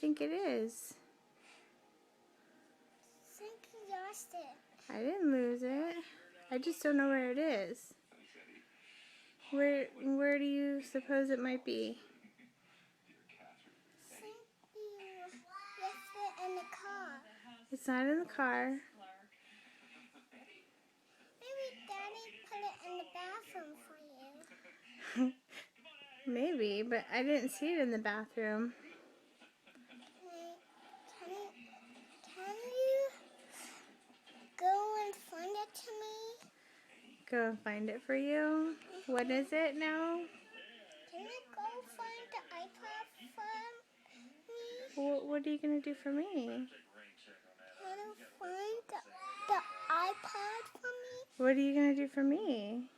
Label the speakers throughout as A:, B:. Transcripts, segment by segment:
A: think it is?
B: I think you lost it.
A: I didn't lose it. I just don't know where it is. Where do you suppose it might be?
B: I think you left it in the car.
A: It's not in the car.
B: Maybe Daddy put it in the bathroom for you.
A: Maybe, but I didn't see it in the bathroom.
B: Can you go and find it to me?
A: Go and find it for you. What is it now?
B: Can you go find the iPad for me?
A: What are you going to do for me?
B: Can you find the iPad for me?
A: What are you going to do for me?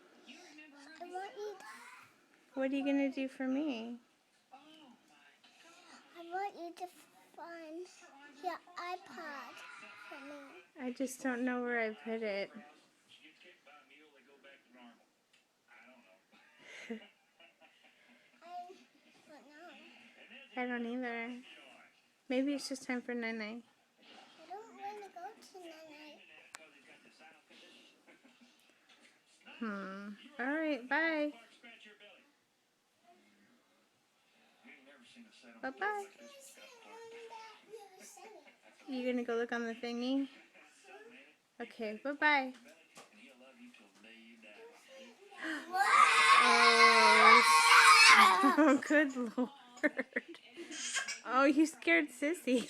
B: I want you to,
A: What are you going to do for me?
B: I want you to find your iPad for me.
A: I just don't know where I put it.
B: I don't know.
A: I don't either. Maybe it's just time for night-night.
B: I don't want to go to night-night.
A: Alright, bye. Bye-bye. You gonna go look on the thingy? Okay, bye-bye. Oh, good Lord. Oh, you scared Sissy.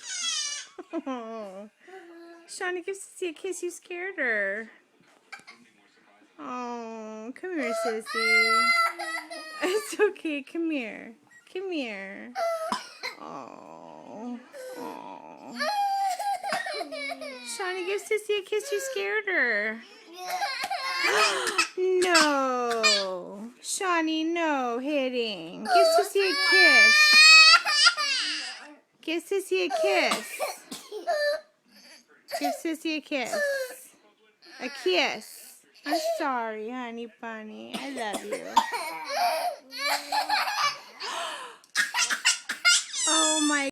A: Oh. Shawnee, give Sissy a kiss. You scared her. Oh, come here, Sissy. It's okay. Come here. Come here. Oh. Oh. Shawnee, give Sissy a kiss. You scared her. No. Shawnee, no hitting. Give Sissy a kiss. Give Sissy a kiss. Give Sissy a kiss. A kiss. I'm sorry, honey bunny. I love you. Oh my